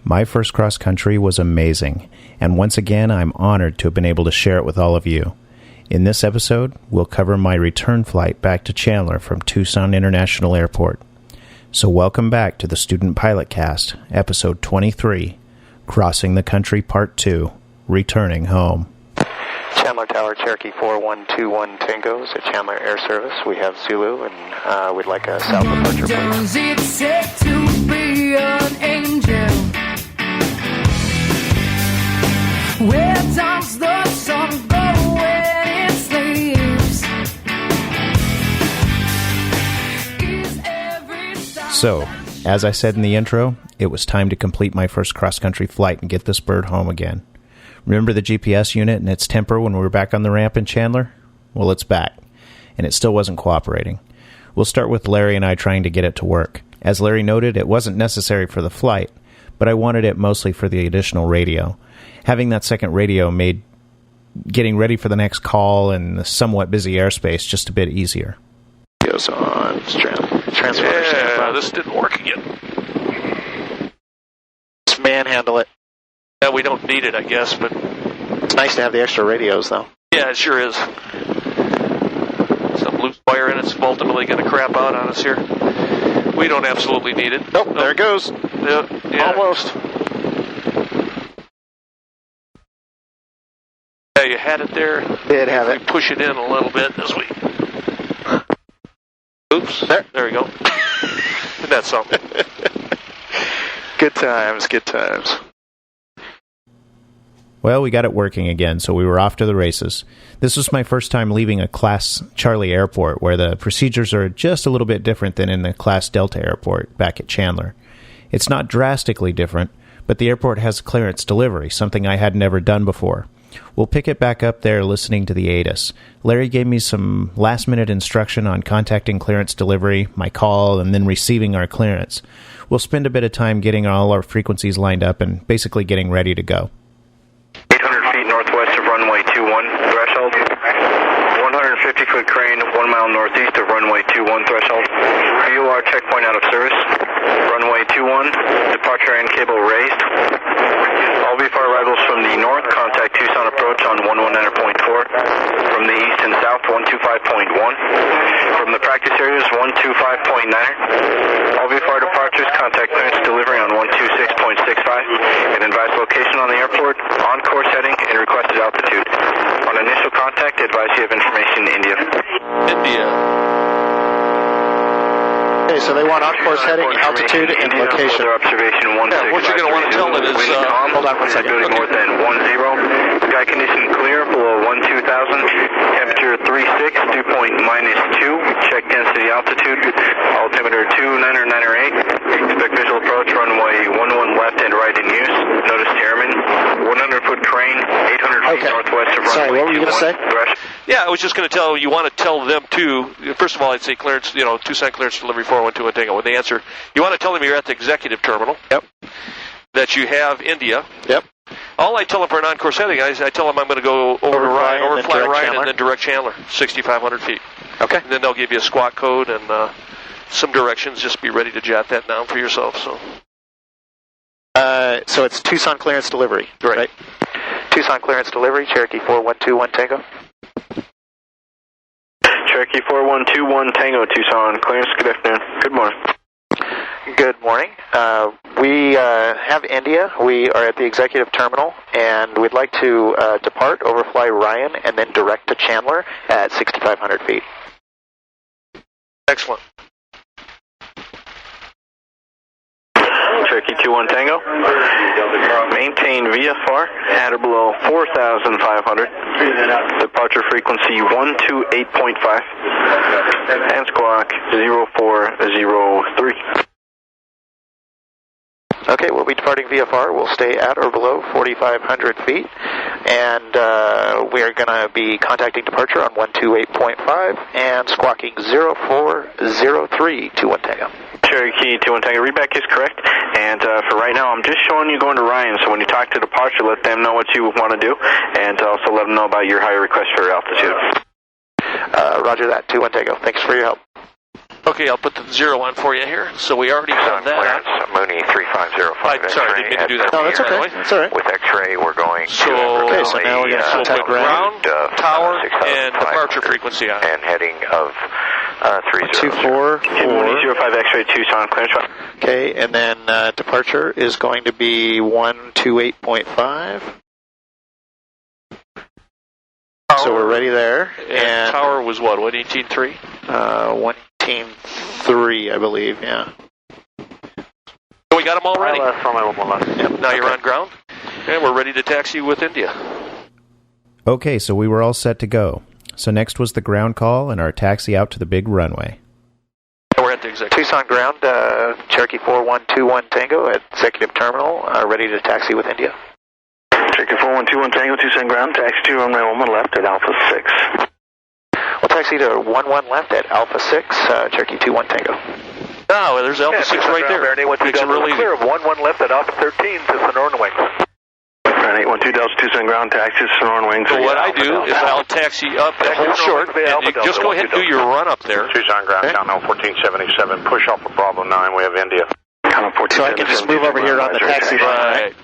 My first cross-country was amazing, and once again I'm honored to have been able to share it with all of you. In this episode, we'll cover my return flight back to Chandler from Tucson International Airport. So welcome back to the Student Pilot Cast, Episode 23, Crossing the Country Part 2, Returning Home. Chandler Tower, Cherokee 4121 Tango at Chandler Air Service. We have Zulu, and we'd like a south departure, please. Does it take to be an angel? Where does the sun go when it sleeps? So, as I said in the intro, it was time to complete my first cross-country flight and get this bird home again. Remember the GPS unit and its temper when we were back on the ramp in Chandler? Well, it's back, and it still wasn't cooperating. We'll start with Larry and I trying to get it to work. As Larry noted, it wasn't necessary for the flight, but I wanted it mostly for the additional radio. Having that second radio made getting ready for the next call in the somewhat busy airspace just a bit easier. Goes on. Transfer. Yeah, this didn't work again. Just manhandle it. Yeah, we don't need it, I guess, but... It's nice to have the extra radios, though. Yeah, it sure is. Some loose wire in it's ultimately going to crap out on us here. We don't absolutely need it. Nope, there it goes. Yeah. Almost. Yeah, you had it there. Did have it. We push it in a little bit as we... Oops. There we go. Isn't that something? Good times. Well, we got it working again, so we were off to the races. This was my first time leaving a Class Charlie airport, where the procedures are just a little bit different than in the Class Delta airport back at Chandler. It's not drastically different, but the airport has clearance delivery, something I had never done before. We'll pick it back up there listening to the ATIS. Larry gave me some last-minute instruction on contacting clearance delivery, my call, and then receiving our clearance. We'll spend a bit of time getting all our frequencies lined up and basically getting ready to go. 800 feet northwest of runway 21 threshold. 150-foot crane 1 mile northeast of runway 21 threshold. VOR checkpoint out of service. Runway 21, departure and cable raised. All VFR arrivals from the north, contact Tucson approach on 119.4. From the east and south, 125.1. From the practice areas, 125.9. All VFR departures, contact clearance delivery on 126.65. And advise location on the airport, on course heading, and requested altitude. On initial contact, advise you have information India. Okay, so they want on-course heading, altitude, and location. Observation 16. Yeah, what you're going to want to tell them is... hold on 1 second. Building north end 10. Sky condition clear, below 12,000. Temperature 36, dew point -2. Check density altitude. Altimeter 2998. Expect visual approach, runway 11 left and right in use. Notice airman. 100-foot crane, 800 feet northwest of runway 21. Sorry, what were you going to say? Yeah, I was just going to tell you want to tell them, too. First of all, I'd say clearance, Tucson clearance delivery 412 Tango. When they answer, you want to tell them you're at the executive terminal. Yep. That you have India. Yep. All I tell them for an on-course heading, I tell them I'm going to go overfly Ryan, and then direct Chandler, 6,500 feet. Okay. And then they'll give you a squawk code and some directions. Just be ready to jot that down for yourself. So it's Tucson clearance delivery, right? Tucson clearance delivery, Cherokee 4121 Tango. Cherokee 4121 Tango, Tucson. Clearance, good afternoon. Good morning. Good morning. We have India. We are at the executive terminal, and we'd like to depart, overfly Ryan, and then direct to Chandler at 6,500 feet. Excellent. Cherokee 21 Tango. Maintain VFR at or below 4,500. Departure frequency 128.5. And squawk 0403. Okay, we'll be departing VFR. We'll stay at or below 4,500 feet, and we are going to be contacting departure on 128.5 and squawking 0403 21 Tango. Cherokee 21 Tango, readback is correct, and for right now, I'm just showing you going to Ryan, so when you talk to departure, let them know what you want to do, and also let them know about your higher request for altitude. Roger that, 21 Tango. Thanks for your help. Okay, I'll put the 0 on for you here. So we already have that. Mooney 3505. Sorry, didn't mean to do that. No, that's okay. That's all right. With X-ray, we're going so now we're going to contact ground, tower, and departure frequency on. And heading of 324. 05 X-ray Tucson, clearance. Okay, and then departure is going to be 128.5. So we're ready there. And tower was what, 118.3? 118.3, I believe, yeah. So we got them all ready. Yep. Now you're on ground, and we're ready to taxi with India. Okay, so we were all set to go. So next was the ground call and our taxi out to the big runway. We're at the executive. Tucson ground, Cherokee 4121 Tango at Executive Terminal, ready to taxi with India. Cherokee 4121 Tango, Tucson ground, taxi to runway 11 left at Alpha 6. We'll taxi to 11 left at Alpha 6, Cherokee 21 Tango. Oh, there's Alpha 6 right there. Makes it real easy. Clear of 11 left at Alpha 13 to Sonoran Wings. 812 Delta Tucson ground, taxi to Sonoran Wings. So what I do is I'll taxi up and hold short, and you just go ahead and do your run up there. Tucson ground, count 1477, push off of Bravo 9, we have India. So I can just move over here on the taxi line. Right.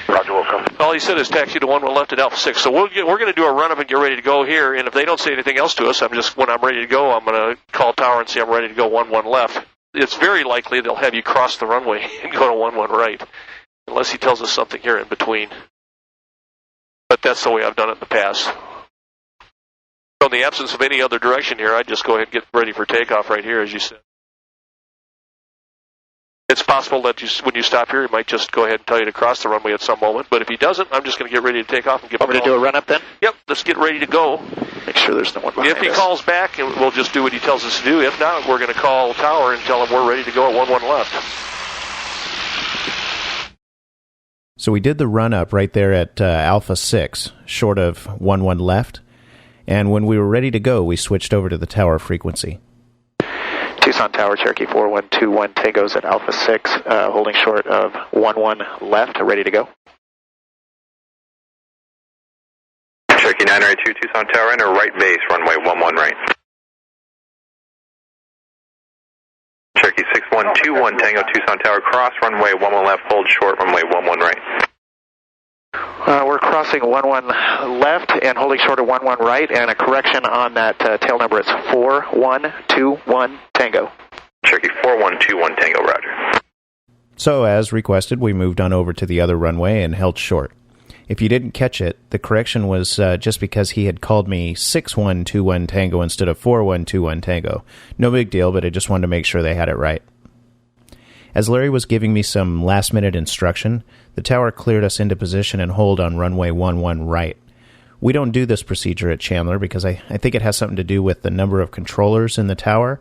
Roger, welcome. All he said is taxi to 11 left at Alpha 6. So we're going to do a run up and get ready to go here. And if they don't say anything else to us, when I'm ready to go, I'm going to call tower and say I'm ready to go 11 left. It's very likely they'll have you cross the runway and go to 11 right, unless he tells us something here in between. But that's the way I've done it in the past. So in the absence of any other direction here, I'd just go ahead and get ready for takeoff right here, as you said. It's possible that when you stop here, he might just go ahead and tell you to cross the runway at some moment. But if he doesn't, I'm just going to get ready to take off and give him a call. Want me to do a run up then? Yep, let's get ready to go. Make sure there's no one behind us. If he calls back, we'll just do what he tells us to do. If not, we're going to call tower and tell him we're ready to go at 11 left. So we did the run up right there at Alpha 6, short of 11 left. And when we were ready to go, we switched over to the tower frequency. Tucson Tower, Cherokee 4121 Tango's at Alpha 6, holding short of 11 left, ready to go. Cherokee 982 Tucson Tower, enter right base, runway 11 right. Cherokee 6121 Tango Tucson Tower, cross runway 11 left, hold short, runway 11 right. We're crossing 11 left and holding short of 11 right, and a correction on that tail number. It's 4121 Tango. Cherokee 4121 Tango, roger. So as requested, we moved on over to the other runway and held short. If you didn't catch it, the correction was just because he had called me 6121 Tango instead of 4121 Tango. No big deal, but I just wanted to make sure they had it right. As Larry was giving me some last-minute instruction, the tower cleared us into position and hold on runway 11 right. We don't do this procedure at Chandler because I think it has something to do with the number of controllers in the tower,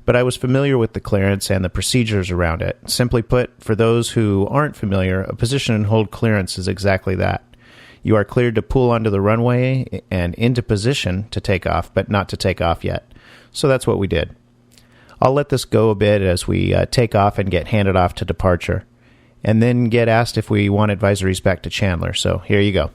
but I was familiar with the clearance and the procedures around it. Simply put, for those who aren't familiar, a position and hold clearance is exactly that. You are cleared to pull onto the runway and into position to take off, but not to take off yet. So that's what we did. I'll let this go a bit as we take off and get handed off to departure, and then get asked if we want advisories back to Chandler. So here you go.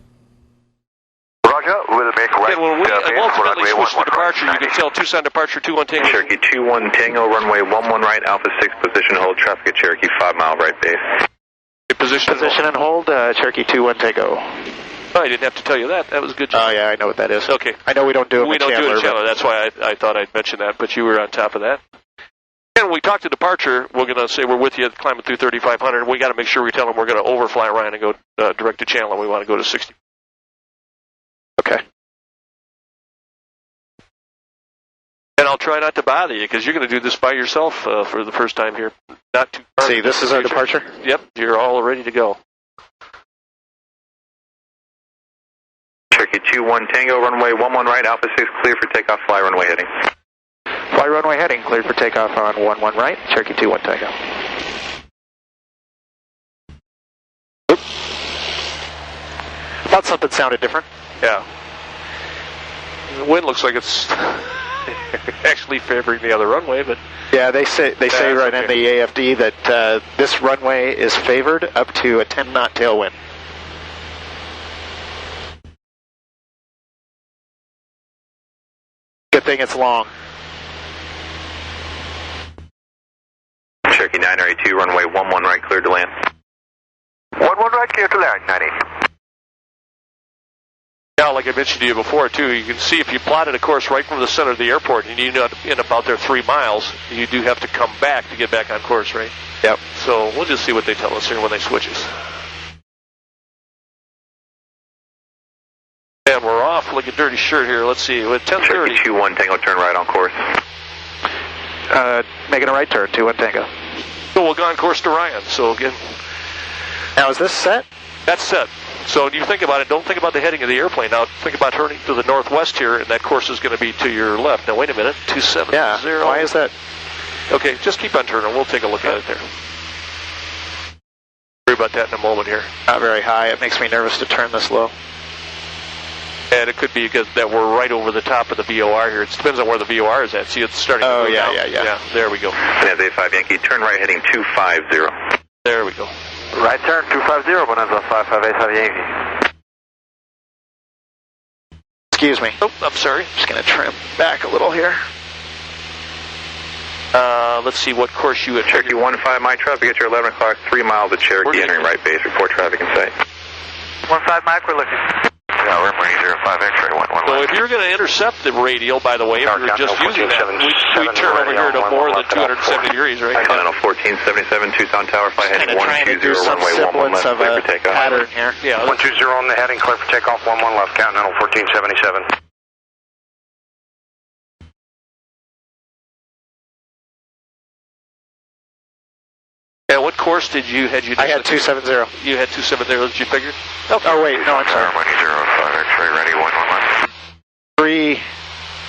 Roger, we'll make right. When we ultimately switch to departure, you can tell Tucson departure 21 Tango. Cherokee 21 Tango, runway 11 right, Alpha 6, position hold, traffic at Cherokee 5 mile right base. Position and hold, Cherokee 21 Tango. Oh, I didn't have to tell you that. That was a good job. Oh, yeah, I know what that is. Okay. I know we don't do it We don't do it in Chandler. That's why I thought I'd mention that, but you were on top of that. And when we talk to departure, we're going to say we're with you climbing through 3500. We got to make sure we tell them we're going to overfly Ryan and go direct to Chandler. We want to go to 60. Okay. And I'll try not to bother you because you're going to do this by yourself for the first time here. Not too far. See, this is our departure? Yep, you're all ready to go. Cherokee 21 Tango, runway 11 right, Alpha 6, clear for takeoff, fly runway heading. Fly runway heading, cleared for takeoff on 11 right, Cherokee 21 Tango. Oop. Thought something sounded different. Yeah. The wind looks like it's actually favoring the other runway, but yeah, they say right in the AFD that this runway is favored up to a 10-knot tailwind. Good thing it's long. 982, runway 11 right, cleared to land. 11 right, clear to land, 90. Yeah, like I mentioned to you before, too, you can see if you plotted a course right from the center of the airport and you know in about there 3 miles, you do have to come back to get back on course, right? Yep. So we'll just see what they tell us here when they switch us. And we're off. Look at dirty shirt here. Let's see. With 10:30. 21 Tango, turn right on course. Making a right turn, 21 Tango. So we'll go on course to Ryan. So again, Now, is this set? that's set. So you think about it, don't think about the heading of the airplane. Now think about turning to the northwest here, and that course is going to be to your left. Now wait a minute, 270. Yeah, why is that? Okay, just keep on turning. We'll take a look at it there. Worry about that in a moment here. Not very high. It makes me nervous to turn this low. And it could be because that we're right over the top of the VOR here. It depends on where the VOR is at. See, it's starting to go down. Yeah, there we go. Bonanza 85 Yankee, turn right heading 250. There we go. Right turn, 250, Bonanza 5585 Yankee. Excuse me. Oh, I'm sorry. Just going to trim back a little here. Let's see what course you had. Cherokee 15, my traffic at your 11 o'clock, 3 miles of Cherokee, entering right base, report traffic in sight. 15 Mike, we're looking. Yeah, we're Marine 05 X-ray 11. So if you're going to intercept the radial, by the way, if you're just using that, we turn over here to more than 270 degrees, right? Continental 1477, Tucson Tower, fly heading 120, runway 11 left, clear for takeoff. Pattern here. Yeah. 120 on the heading, clear for takeoff, 11 left, Continental 1477. Yeah, what course had you? I had 270. You had 270, that you figured? Okay. Oh, wait, no, I'm sorry. Money 05 X-ray, ready, 11 left.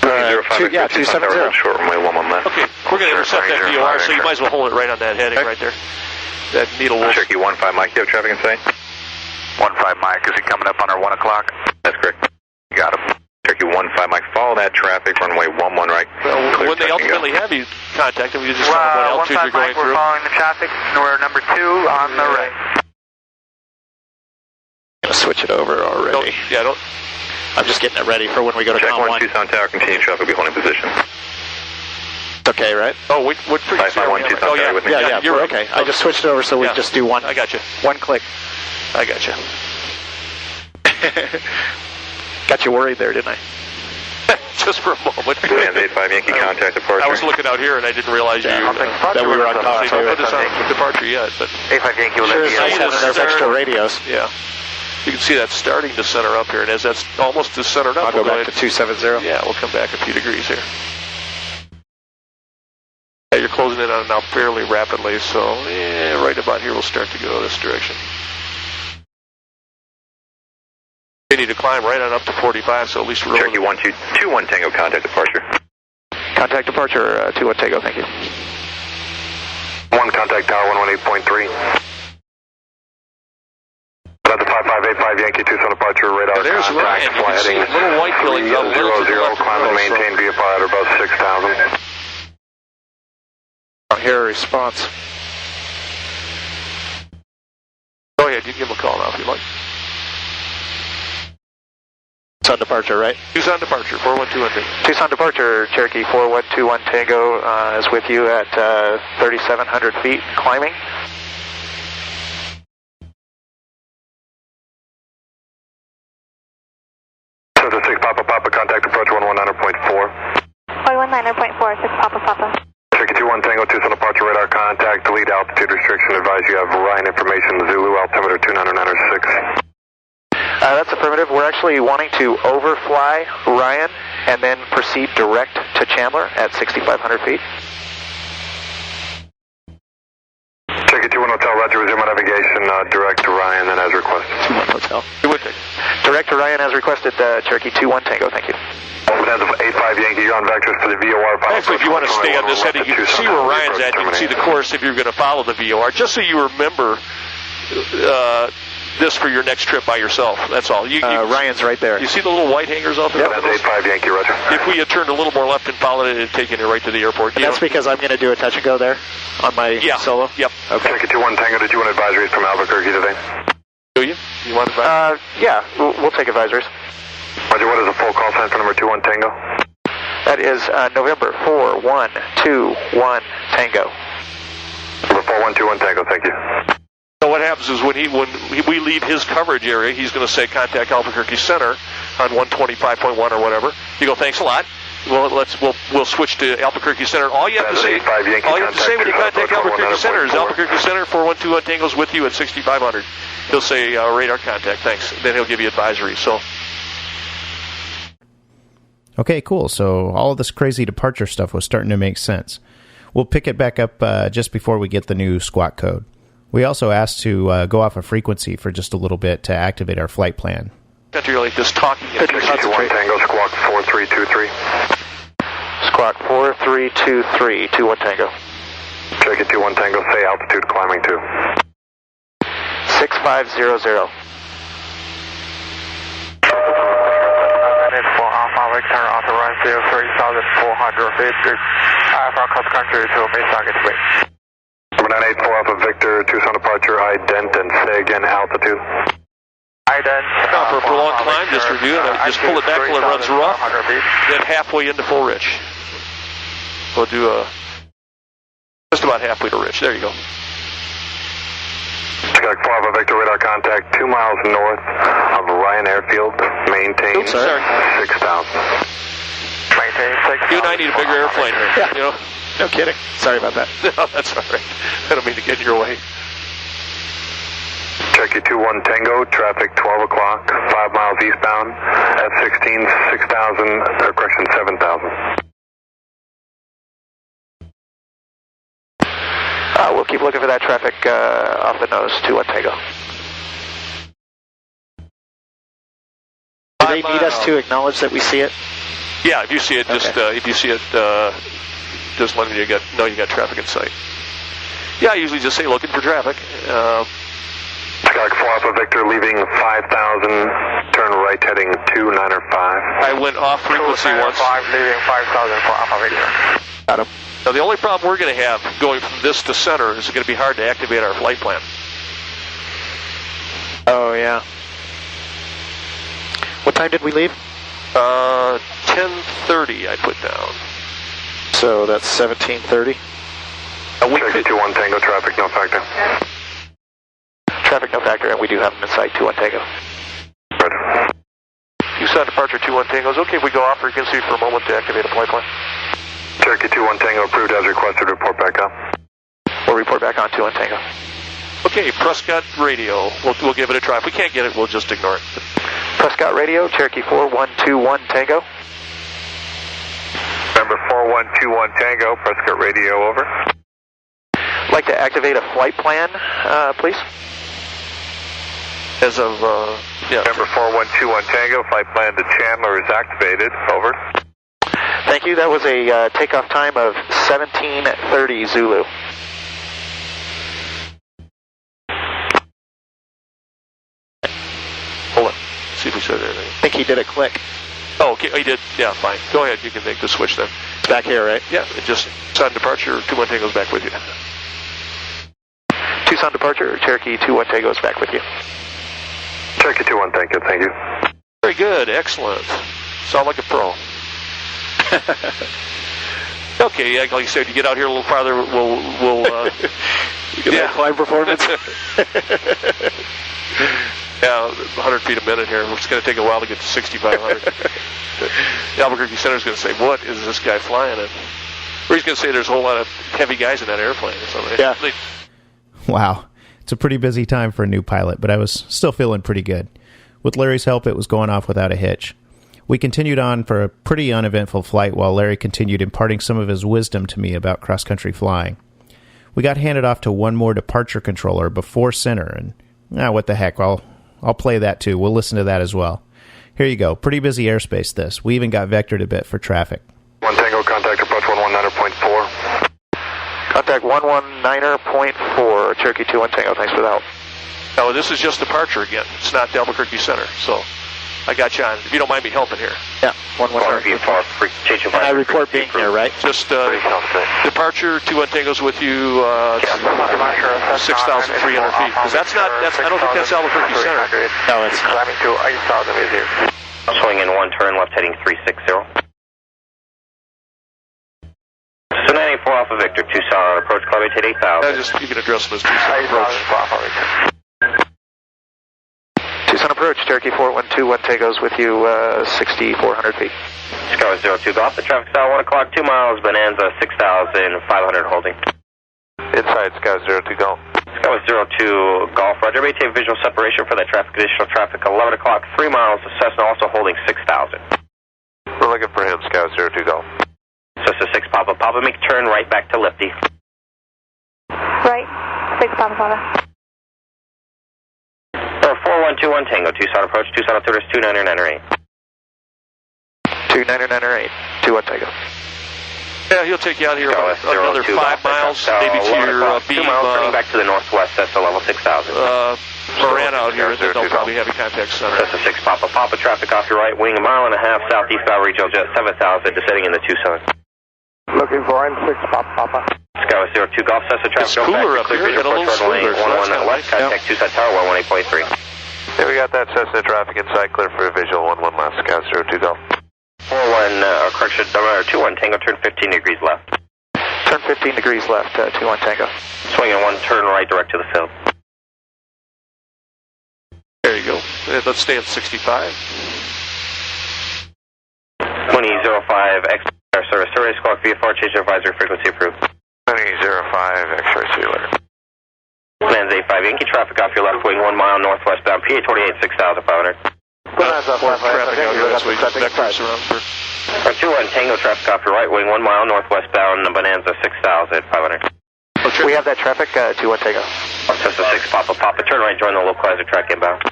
270. Short runway 11 left. Okay, we're going to intercept that VOR, so you might as well hold it right on that heading right there. That needle will. Cherokee 15, Mike, you have traffic in sight? 15 Mike, is he coming up on our 1 o'clock? That's correct. You got him. Cherokee 15, Mike, follow that traffic, runway 11 right. Well, when they ultimately have you contact them, you just tell them what altitude you're going through. We're following the traffic, we're number 2 on the right. I'm going to switch it over already. I'm just getting it ready for when we go to Check Con 1, Tucson Tower, continue traffic, be holding position. It's okay, right? Oh, what frequency are we on? Tucson Tower with me. Yeah, you're we're okay. I just switched it over so we just do one. I got you. One click. I got you. Got you worried there, didn't I? Just for a moment. Bonanza 85 Yankee, contact departure. I was looking out here and I didn't realize that we were on top. Don't put us on departure yet, but 85 Yankee will sure is nice having those extra radios. Yeah. You can see that starting to center up here, and as that's almost to centered up, I'll go back to 270. Yeah, we'll come back a few degrees here. Yeah, you're closing it on now fairly rapidly, so right about here we'll start to go this direction. We need to climb right on up to 45, so at least we're Cherokee 21 Tango, contact departure. Contact departure, 21 Tango, thank you. 1 contact tower 118.3. Another 5585 Yankee, Tucson departure, radar there's contact, Ryan. You can see little white buildings out a little to the left. climb and maintain VFR at above 6,000. I'll hear a response. Go ahead, you can give him a call now if you like. Tucson departure, right? Tucson departure, 4121. Tucson departure, Cherokee 4121 Tango is with you at 3,700 feet climbing. So the 6 Papa, contact approach 119.4. 119.4, 6 Papa. Cherokee 21 Tango, Tucson departure, radar contact, lead altitude restriction, advise you have Ryan information, Zulu, altimeter 2996. That's affirmative. We're actually wanting to overfly Ryan and then proceed direct to Chandler at 6,500 feet. Cherokee 21 Hotel, roger, resume navigation, direct to Ryan, then as requested. 21 Hotel. Direct to Ryan as requested, Cherokee 21 Tango, thank you. Bonanza 85 Yankee, you're on vectors for the VOR. Actually, if you want to stay on this heading, you can see where Ryan's at. You can see the course if you're going to follow the VOR, just so you remember this for your next trip by yourself. That's all. Ryan's right there. You see the little white hangers off there? Yep. That's 85 Yankee, roger. If we had turned a little more left and followed it, it'd taken you right to the airport. That's because I'm going to do a touch and go there on my solo? Yep. Okay. Cherokee 21 Tango, did you want advisories from Albuquerque today? Do you? You want advisories? Yeah, we'll take advisories. Roger, what is the full call sign for number 21 Tango? That is November 4121 Tango. Number 4121 Tango, thank you. So what happens is when we leave his coverage area, he's going to say contact Albuquerque Center on 125.1 or whatever. You go, thanks a lot. Well, we'll switch to Albuquerque Center. All you have to say when you contact Albuquerque Center is Albuquerque Center 4121 Tango's with you at 6500. He'll say radar contact, thanks. Then he'll give you advisory. So. Okay, cool. So all of this crazy departure stuff was starting to make sense. We'll pick it back up just before we get the new squawk code. We also asked to go off a frequency for just a little bit to activate our flight plan. You're like just talking. Concentrate. Tango, squawk 4323. Squawk 4323, 21 Tango. Cherokee 21 Tango, say altitude climbing to. 6500. For Alpha Victor, authorized 3,400 feet, Alpha cross country to Mesa Gateway. Number 984 Alpha Victor, Tucson departure, ident, and say again altitude. Ident. For a prolonged climb, just review it. Just pull it back till it runs rough, then halfway into full rich. We'll do just about halfway to rich. There you go. Chicago 4 Alpha Victor, radar contact 2 miles north of Ryan Airfield. Maintain 6,000. Maintain 6,000. You and I need a bigger airplane here. Yeah. You know? No kidding. Sorry about that. No, that's all right. I don't mean to get in your way. Cherokee 21 Tango, traffic 12 o'clock, 5 miles eastbound, F-16, 7,000. We'll keep looking for that traffic off the nose, 21 Tango. Do they need us to acknowledge that we see it? Yeah, if you see it, just Okay. just let me know you got traffic in sight. Yeah, I usually just say looking for traffic. Chicago 4 Alpha Victor, leaving 5,000, turn right heading 2905. I went off frequency once. 5, leaving 5,000 for Alpha Victor. Got him. Now, the only problem we're going to have going from this to center is it's going to be hard to activate our flight plan. Oh, yeah. What time did we leave? 10:30 I put down. So that's 17:30. Cherokee 21 Tango, traffic no factor. Traffic no factor, and we do have them in sight, 21 Tango. Right. Tucson departure 21 Tango. Is okay if we go off frequency for a moment to activate a flight plan? Cherokee 21 Tango, approved as requested, report back up. We'll report back on 21 Tango. Okay, Prescott Radio. We'll give it a try. If we can't get it, we'll just ignore it. Prescott Radio, Cherokee 4121 Tango. Number 4121 Tango, Prescott Radio, over. Like to activate a flight plan, please? As of, yeah. Number 4121 Tango, flight plan to Chandler is activated, over. Thank you. That was a takeoff time of 17:30 Zulu. Hold on. See if we said anything. I think he did a click. Oh, okay. Oh, you did? Yeah, fine. Go ahead. You can make the switch then. It's back here, right? Yeah, it just Tucson departure, 21 Tango's back with you. Tucson departure, Cherokee 21 Tango is back with you. Cherokee 21 Tango, thank you. Very good. Excellent. Sound like a pro. Okay, like you said, you get out here a little farther, we'll Get that climb performance. Yeah, 100 feet a minute here. It's going to take a while to get to 6,500. The Albuquerque Center is going to say, what is this guy flying in? Or he's going to say there's a whole lot of heavy guys in that airplane or something. Yeah. Wow. It's a pretty busy time for a new pilot, but I was still feeling pretty good. With Larry's help, it was going off without a hitch. We continued on for a pretty uneventful flight while Larry continued imparting some of his wisdom to me about cross-country flying. We got handed off to one more departure controller before center, and what the heck, I'll play that too. We'll listen to that as well. Here you go. Pretty busy airspace this. We even got vectored a bit for traffic. 1 Tango, contact approach 119.4. Contact 119.4, Cherokee 21 Tango. Thanks for the help. No, this is just departure again. It's not the Albuquerque Center, so I got you on. If you don't mind me helping here. Yeah, 119.4. And I report being here, right? Just departure, 21 Tango's with you, 6,300 feet. Because I don't think that's Albuquerque Center. No, it's not. Climbing to 8,000 with you. Swing in 1 turn, left heading 360. 294 Alpha Victor, Tucson, approach climate 8000. You can address them as Tucson approach. Tucson approach, Cherokee 4121 Tago's with you, 6,400 feet. Sky 02 Golf, the traffic's out 1 o'clock, 2 miles, Bonanza 6,500 holding. Inside Sky 02 Golf. Sky 02 Golf, Roger. Maintain visual separation for that traffic. Additional traffic, 11 o'clock, 3 miles, Cessna also holding 6,000. We're looking for him, Sky 02 Golf. Cessna 6 Papa. Papa, make a turn right back to Lifty. Right, 6 Papa Papa. 4121 Tango, Tucson approach, Tucson Altimeter 29908. 29908, 21 Tango. Yeah, he'll take you out here about another 5 miles, maybe to your beam. 2 miles turning back to the northwest, that's level 6,000. Moran out here, and then they'll probably have a contact center. That's a 6 Papa. Papa traffic off your right wing, 1.5 miles southeast bound regional jet 7,000, descending into Tucson. Looking for him, 6 Papa. Sky 02 Golf, Cessna traffic. It's cooler up here, and a little smoother. 11 left, contact Tucson Tower, 118.3. Yeah, we got that Cessna traffic inside, clear for a visual, 11 left, Sky 02 Golf. 21 Tango, turn 15 degrees left. Turn 15 degrees left, 21 Tango. Swinging 1, turn right direct to the field. There you go. Let's stay at 65. 2005 X-Ray service. Survey squawk VFR, change advisory frequency approved. 2005 X-Ray, see you later. Plans 85 Yankee traffic off your left wing, 1 mile northwest bound, PA 28 6,500. Traffic out here, that's what you just vectors around for. 21 Tango traffic off your right wing, 1 mile northwest bound, Bonanza 6,500. We have that traffic, 21 Tango. Cessna 6 Papa. Papa, turn right, join the localizer track inbound.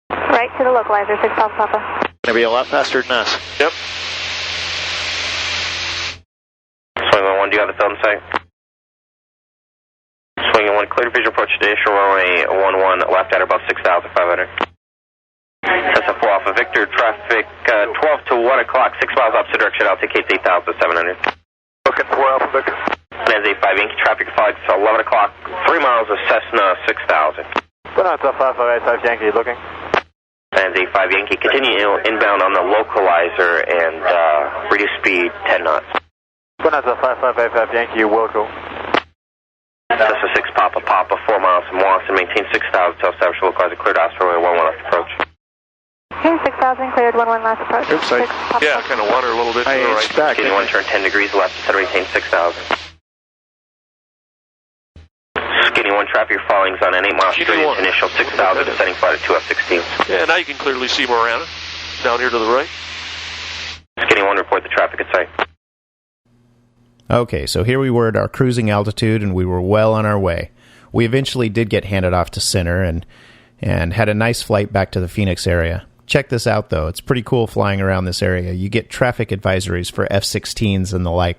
Right to the localizer, 6 Papa Papa. Going to be a lot faster than us. Yep. Swing 1, do you have the field in sight? Swing 1, clear visual approach to additional runway 11 left at about 6,500. That's a 4 Alpha Victor traffic 12 to 1 o'clock, 6 miles opposite direction, altitude 8,700. Looking for Alpha Victor. Plans 85 Yankee traffic flights 11 o'clock, 3 miles of Cessna 6,000. Bonanza 5585 Yankee, looking. Plans 85 Yankee, continue inbound on the localizer and reduce speed 10 knots. Bonanza 5585 Yankee, you will go. Cessna 6 Papa, 4 miles from Wasson, maintain 6,000 till established localizer cleared Osprey 11 left approach. Okay, 6,000, cleared 11 last approach. Oops, yeah, kind of water a little bit to the right. Back. Skinny 1, turn 10 degrees left, set maintain 6,000. Skinny 1 traffic following on an 8 mile straight initial 6,000, descending flight at 2 F-16. Yeah, now you can clearly see Morana down here to the right. Skinny 1, report the traffic at sight. Okay, so here we were at our cruising altitude, and we were well on our way. We eventually did get handed off to center and had a nice flight back to the Phoenix area. Check this out, though. It's pretty cool flying around this area. You get traffic advisories for F-16s and the like.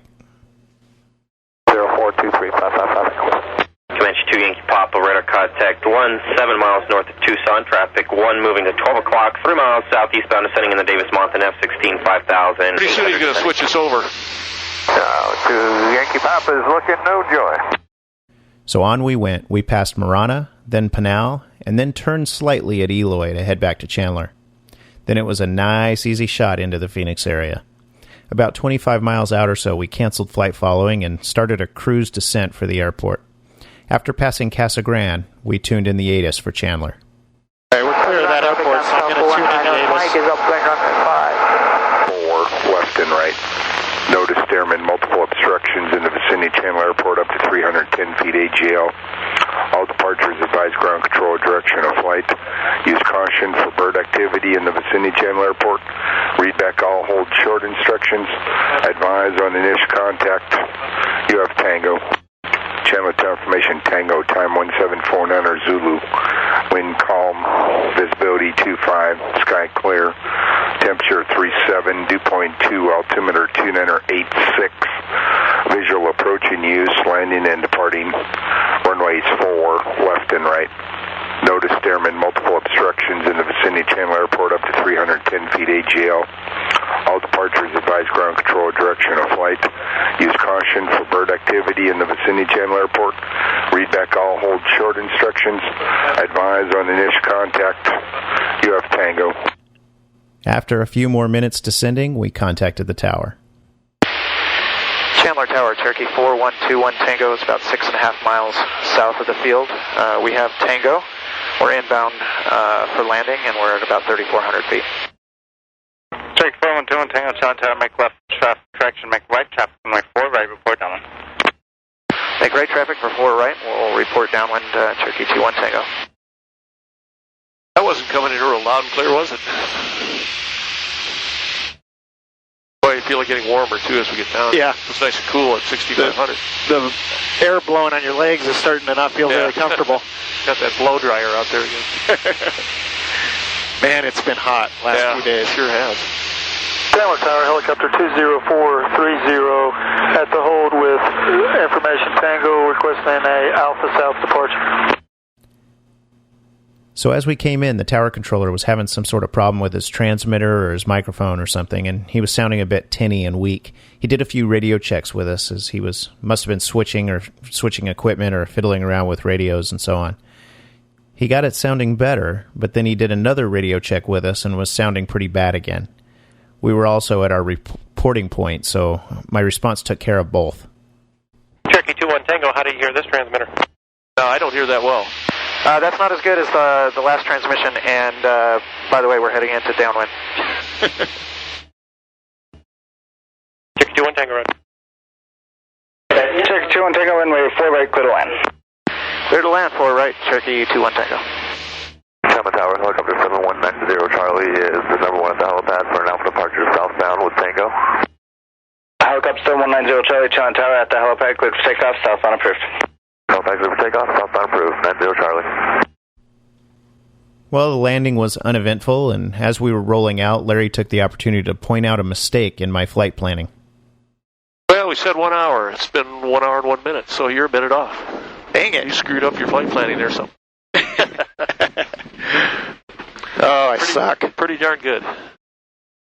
042355. Comanche 2 Yankee Papa, radar contact 1, 7 miles north of Tucson, traffic 1 moving to 12 o'clock, 3 miles southeastbound, descending in the Davis-Monthan F-16, 5,000. Pretty soon he's going to switch us over. To Yankee Papa is looking no joy. So on we went. We passed Marana, then Pinal, and then turned slightly at Eloy to head back to Chandler. Then it was a nice, easy shot into the Phoenix area. About 25 miles out or so, we canceled flight following and started a cruise descent for the airport. After passing Casa Grande, we tuned in the ATIS for Chandler. All right, we're clear of that airport, so I'm going to tune in the ATIS. Mike is upwind runway 5. 4 left and right. Notice airmen, multiple obstructions in the vicinity of Chandler Airport up to 310 feet AGL. All departures advise ground control direction of flight. Use caution for bird activity in the vicinity of Chandler Airport. Read back all hold short instructions. Advise on initial contact. You have Tango. Chandler Tower Information Tango, time 1749 Zulu. Wind calm, visibility 25, sky clear. Temperature 37, dew point 2, altimeter 2986. Visual approach in use, landing and departing. Runways 4, left and right. Notice airmen, multiple obstructions in the vicinity of Chandler Airport up to 310 feet AGL. All departures advise ground control direction of flight. Use caution for bird activity in the vicinity of Chandler Airport. Read back all hold short instructions. Advise on initial contact. You have Tango. After a few more minutes descending, we contacted the tower. Chandler Tower, Cherokee 4121 Tango is about 6.5 miles south of the field. We have Tango. We're inbound for landing, and we're at about 3,400 feet. Cherokee 4121 Tango, Chandler Tower, make left traffic correction, make right traffic, runway 4 right, report downwind. Make right traffic for 4 right, we'll report downwind Cherokee 21 Tango. That wasn't coming in real loud and clear, was it? Boy, I feel like getting warmer, too, as we get down. Yeah. It's nice and cool at 6,500. The air blowing on your legs is starting to not feel very comfortable. Got that blow dryer out there again. Man, it's been hot last few days. Sure has. Chandler Tower, helicopter 20430 at the hold with information Tango requesting a Alpha South departure. So as we came in, the tower controller was having some sort of problem with his transmitter or his microphone or something, and he was sounding a bit tinny and weak. He did a few radio checks with us as he must have been switching equipment or fiddling around with radios and so on. He got it sounding better, but then he did another radio check with us and was sounding pretty bad again. We were also at our reporting point, so my response took care of both. Cherokee 21 Tango, how do you hear this transmitter? No, I don't hear that well. That's not as good as the last transmission, and by the way, we're heading into downwind. Cherokee 21 Tango, run. Cherokee 21 Tango, runway 4 right, clear to land. Clear to land, 4 right, Cherokee 21 Tango. Chandler Tower, helicopter 7190 Charlie is the number 1 at the helipad for an Alpha departure southbound with Tango. Helicopter 7190 Charlie, Chandler Tower at the helipad, cleared for takeoff, southbound approved. Helipad cleared for takeoff, southbound approved, 90 Charlie. Well, the landing was uneventful, and as we were rolling out, Larry took the opportunity to point out a mistake in my flight planning. Well, we said 1 hour. It's been 1 hour and 1 minute, so you're a minute off. Dang it. You screwed up your flight planning there, so. Oh, I suck. Pretty darn good.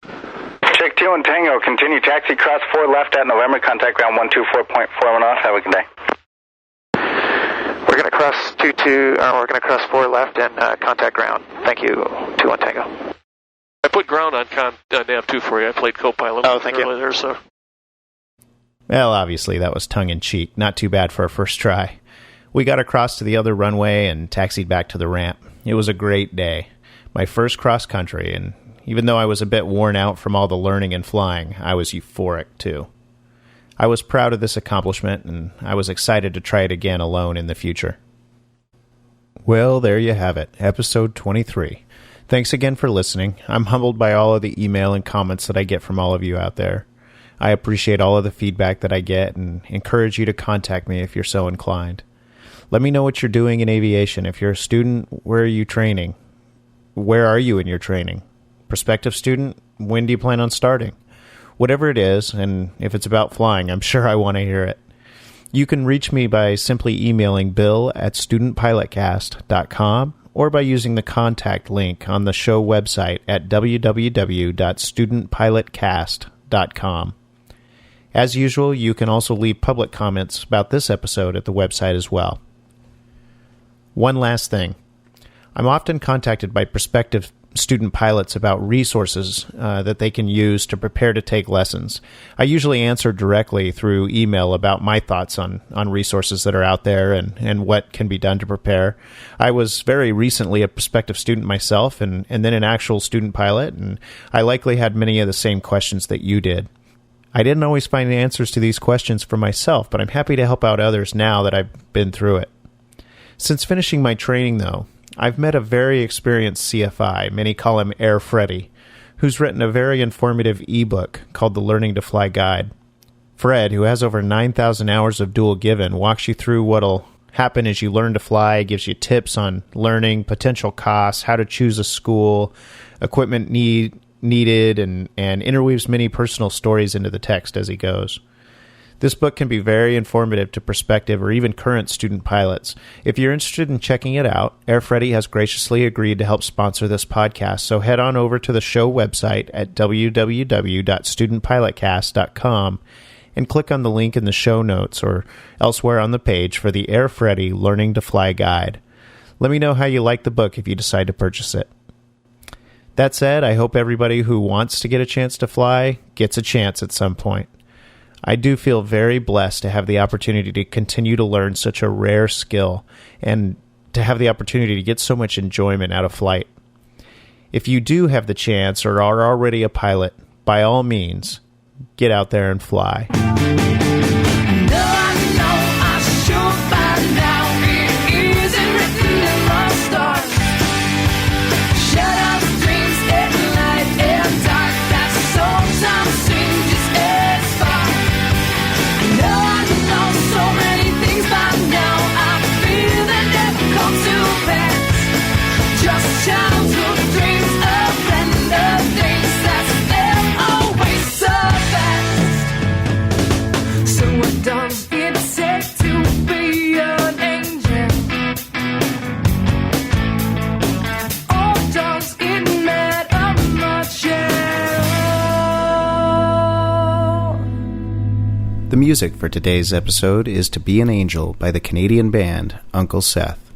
Check 2 and Tango, continue taxi, cross 4 left at November, contact ground 124.41 off, have a good day. We're going to cross we're going to cross 4 left and contact ground. Thank you, 21 Tango. I put ground on nav 2 for you. I played co-pilot earlier there, so. Well, obviously, that was tongue-in-cheek. Not too bad for a first try. We got across to the other runway and taxied back to the ramp. It was a great day. My first cross-country, and even though I was a bit worn out from all the learning and flying, I was euphoric, too. I was proud of this accomplishment, and I was excited to try it again alone in the future. Well, there you have it, episode 23. Thanks again for listening. I'm humbled by all of the email and comments that I get from all of you out there. I appreciate all of the feedback that I get and encourage you to contact me if you're so inclined. Let me know what you're doing in aviation. If you're a student, where are you training? Where are you in your training? Prospective student, when do you plan on starting? Whatever it is, and if it's about flying, I'm sure I want to hear it. You can reach me by simply emailing bill@studentpilotcast.com or by using the contact link on the show website at www.studentpilotcast.com. As usual, you can also leave public comments about this episode at the website as well. One last thing. I'm often contacted by prospective student pilots about resources that they can use to prepare to take lessons. I usually answer directly through email about my thoughts on resources that are out there and what can be done to prepare. I was very recently a prospective student myself and then an actual student pilot, and I likely had many of the same questions that you did. I didn't always find the answers to these questions for myself, but I'm happy to help out others now that I've been through it. Since finishing my training, though, I've met a very experienced CFI, many call him Air Freddy, who's written a very informative ebook called The Learning to Fly Guide. Fred, who has over 9,000 hours of dual given, walks you through what'll happen as you learn to fly, gives you tips on learning, potential costs, how to choose a school, equipment needed, and interweaves many personal stories into the text as he goes. This book can be very informative to prospective or even current student pilots. If you're interested in checking it out, Air Freddy has graciously agreed to help sponsor this podcast, so head on over to the show website at www.studentpilotcast.com and click on the link in the show notes or elsewhere on the page for the Air Freddy Learning to Fly Guide. Let me know how you like the book if you decide to purchase it. That said, I hope everybody who wants to get a chance to fly gets a chance at some point. I do feel very blessed to have the opportunity to continue to learn such a rare skill and to have the opportunity to get so much enjoyment out of flight. If you do have the chance or are already a pilot, by all means, get out there and fly. The music for today's episode is To Be an Angel by the Canadian band Uncle Seth.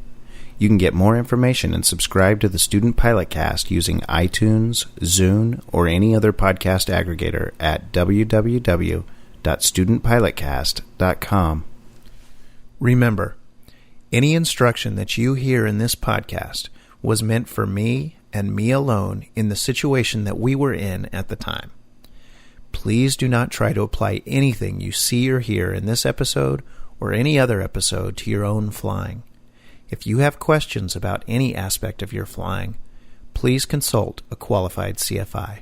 You can get more information and subscribe to the Student Pilot Cast using iTunes, Zune, or any other podcast aggregator at www.studentpilotcast.com. Remember, any instruction that you hear in this podcast was meant for me and me alone in the situation that we were in at the time. Please do not try to apply anything you see or hear in this episode or any other episode to your own flying. If you have questions about any aspect of your flying, please consult a qualified CFI.